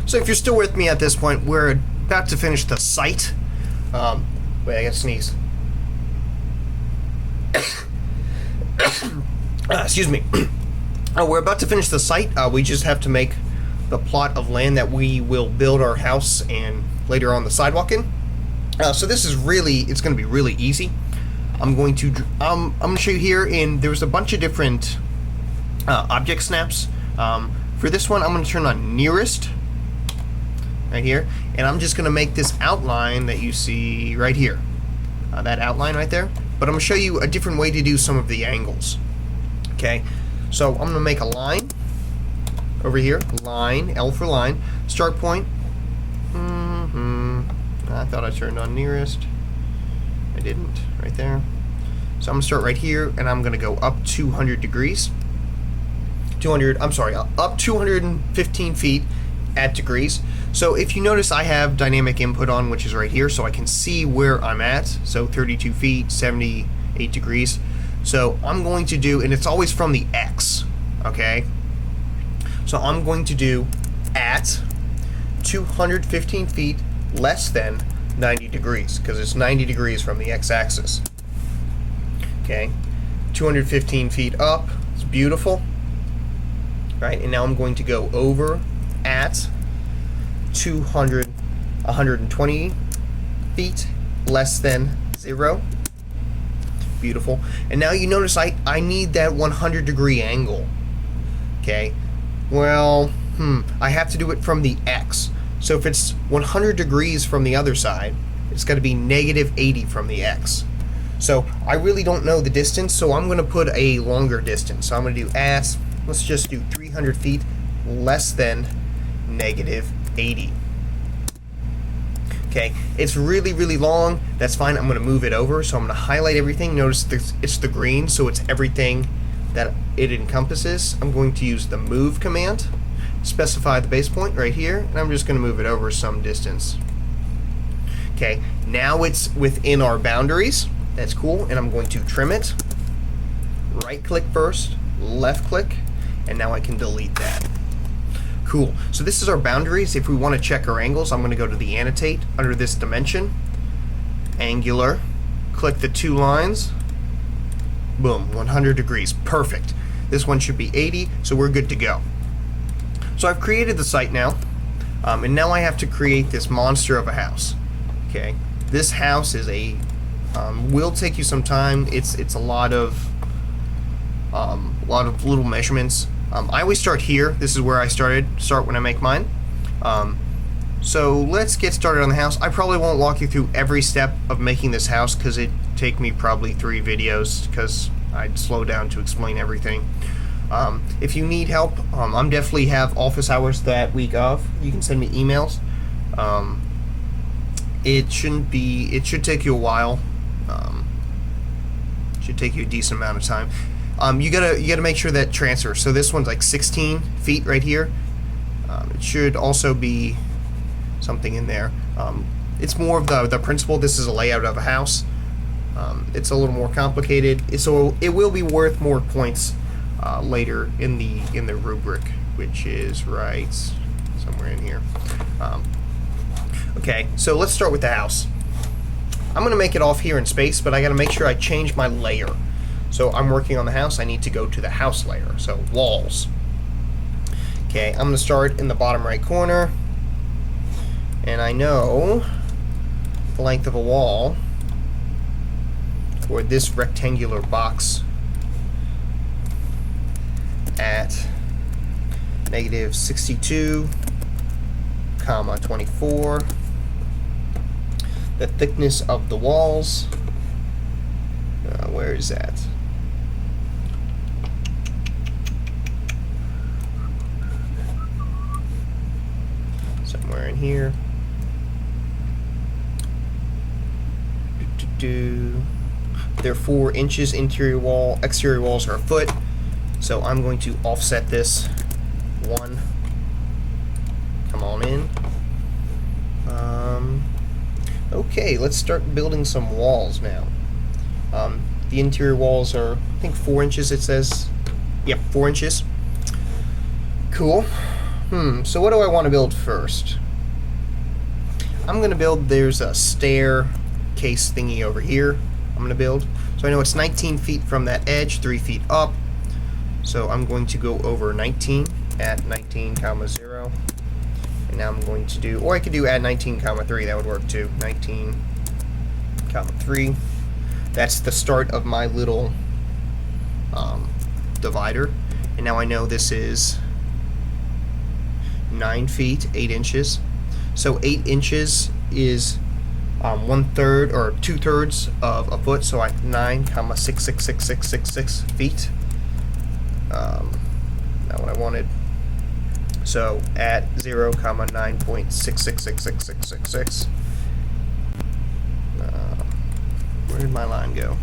So if you're still with me at this point, we're about to finish the site. Wait, I gotta sneeze. Excuse me. We're about to finish the site. We just have to make the plot of land that we will build our house and later on the sidewalk in. So this is really, it's going to be really easy. I'm going to show you here, and there's a bunch of different object snaps. For this one, I'm going to turn on nearest right here, and I'm just going to make this outline that you see right here, that outline right there. But I'm going to show you a different way to do some of the angles. Okay, so I'm going to make a line over here, line, L for line, start point. I thought I turned on nearest. I didn't, right there. So I'm going to start right here, and I'm going to go up 200 degrees. Up 215 feet at degrees. So if you notice, I have dynamic input on, which is right here, so I can see where I'm at. So 32 feet, 78 degrees. So I'm going to do, and it's always from the X, okay? So I'm going to do at 215 feet less than 90 degrees, because it's 90 degrees from the x-axis. Okay, 215 feet up, it's beautiful. Right, and now I'm going to go over at 120 feet less than 0. Beautiful. And now you notice I need that 100 degree angle. Okay, well, I have to do it from the X. So if it's 100 degrees from the other side, it's got to be negative 80 from the X. So I really don't know the distance, so I'm going to put a longer distance. So I'm going to do at, let's just do 300 feet less than negative 80. Okay, it's really, really long. That's fine. I'm going to move it over. So I'm going to highlight everything. Notice it's the green, so it's everything that it encompasses. I'm going to use the move command. Specify the base point right here, and I'm just going to move it over some distance. Okay, now it's within our boundaries. That's cool, and I'm going to trim it. Right click first, left click, and now I can delete that. Cool, so this is our boundaries. If we want to check our angles, I'm going to go to the annotate under this dimension, angular, click the two lines, boom, 100 degrees, perfect. This one should be 80, so we're good to go. So I've created the site now, and now I have to create this monster of a house. Okay, this house is will take you some time. It's a lot of little measurements. I always start here. This is where I start when I make mine. So let's get started on the house. I probably won't walk you through every step of making this house because it'd take me probably 3 videos because I'd slow down to explain everything. If you need help, I'm definitely have office hours that week of. You can send me emails. It should take you a while. Should take you a decent amount of time. You gotta make sure that transfers. So this one's like 16 feet right here. It should also be something in there. It's more of the principle. This is a layout of a house. It's a little more complicated, so it will be worth more points later in the rubric, which is right somewhere in here. Okay, so let's start with the house. I'm going to make it off here in space, but I got to make sure I change my layer. So I'm working on the house. I need to go to the house layer, so walls. Okay, I'm going to start in the bottom right corner, and I know the length of a wall for this rectangular box at negative 62, comma 24. The thickness of the walls, where is that? Somewhere in here. They're 4 inches interior wall, exterior walls are a foot. So I'm going to offset this 1. Come on in. Okay, let's start building some walls now. The interior walls are, I think, 4 inches, it says. Yep, 4 inches. Cool. So what do I want to build first? I'm going to build, there's a staircase thingy over here I'm going to build. So I know it's 19 feet from that edge, 3 feet up. So I'm going to go over 19 at 19, 0. And now I'm going to do, or I could do at 19, 3, that would work too. 19, 3. That's the start of my little divider. And now I know this is 9 feet, 8 inches. So 8 inches is 1/3 or 2/3 of a foot. So 9,66666 feet. Not what I wanted. So at 0, 9.6666666. Where did my line go?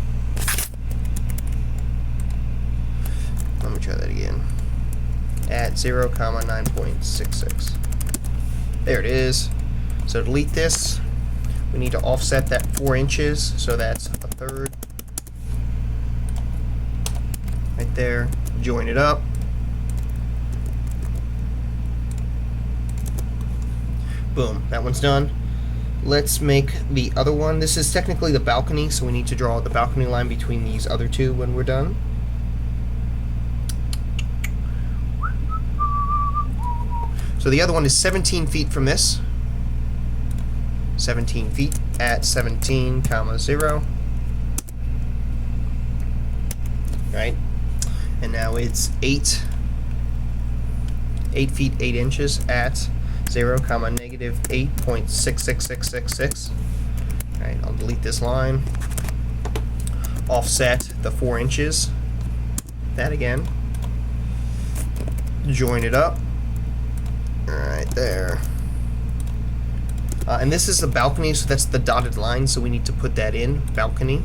Let me try that again. At 0, 9.66. There it is. So to delete this, we need to offset that 4 inches, so that's 1/3. Right there. Join it up. Boom, that one's done. Let's make the other one. This is technically the balcony, so we need to draw the balcony line between these other two when we're done. So the other one is 17 feet from this. 17 feet at 17, 0. Right? And now it's 8 feet, 8 inches at 0, negative 8.66666. Alright, I'll delete this line. Offset the 4 inches. That again. Join it up. Alright, there. And this is the balcony, so that's the dotted line, so we need to put that in. Balcony.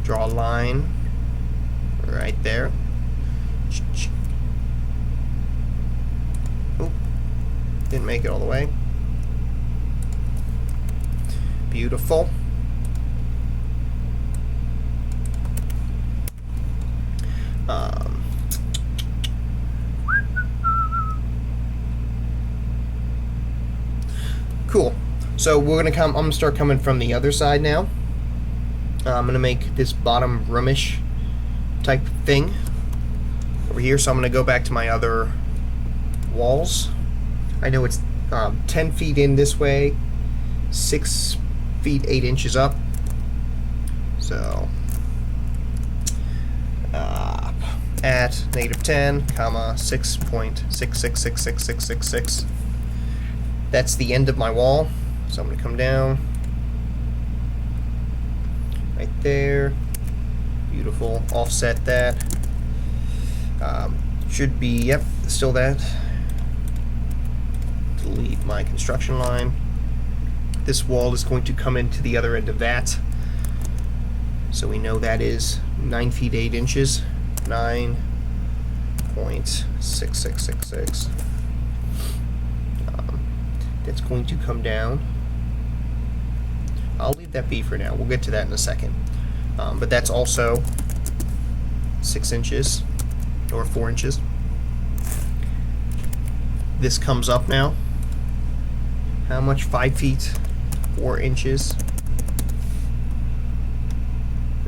Draw a line right there. Oh, didn't make it all the way. Beautiful. Cool. So we're gonna come. I'm gonna start coming from the other side now. I'm gonna make this bottom roomish type thing over here. So I'm gonna go back to my other walls. I know it's 10 feet in this way, 6 feet 8 inches up. So at negative 10, 6.6666666. That's the end of my wall. So I'm going to come down right there. Beautiful. Offset that. Should be, yep, still that. Delete my construction line. This wall is going to come into the other end of that. So we know that is 9 feet 8 inches. 9.6666. That's going to come down. I'll leave that be for now. We'll get to that in a second. But that's also 6 inches or 4 inches. This comes up now. How much? 5 feet 4 inches.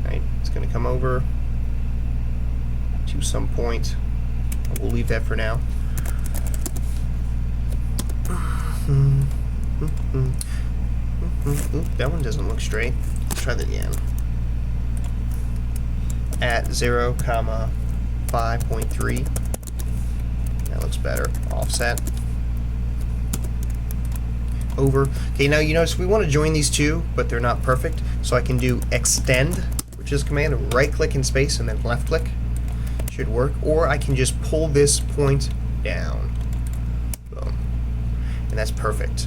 Right. It's going to come over to some point. We'll leave that for now. That one doesn't look straight. Let's try that again. At 0, 5.3. That looks better. Offset. Over. Okay, now you notice we want to join these two, but they're not perfect. So I can do extend, which is command, right click in space and then left click. Should work. Or I can just pull this point down. Boom. And that's perfect.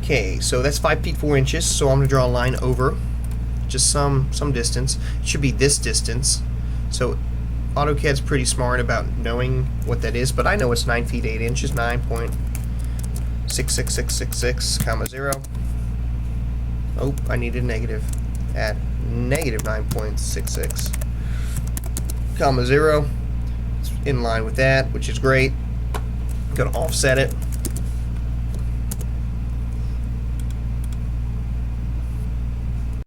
Okay, so that's 5 feet 4 inches. So I'm going to draw a line over just some distance. It should be this distance. So AutoCAD's pretty smart about knowing what that is, but I know it's 9 feet 8 inches. 9.66666, 0. Oh, I need a negative. At negative 9.66, 0. It's in line with that, which is great. Gonna offset it.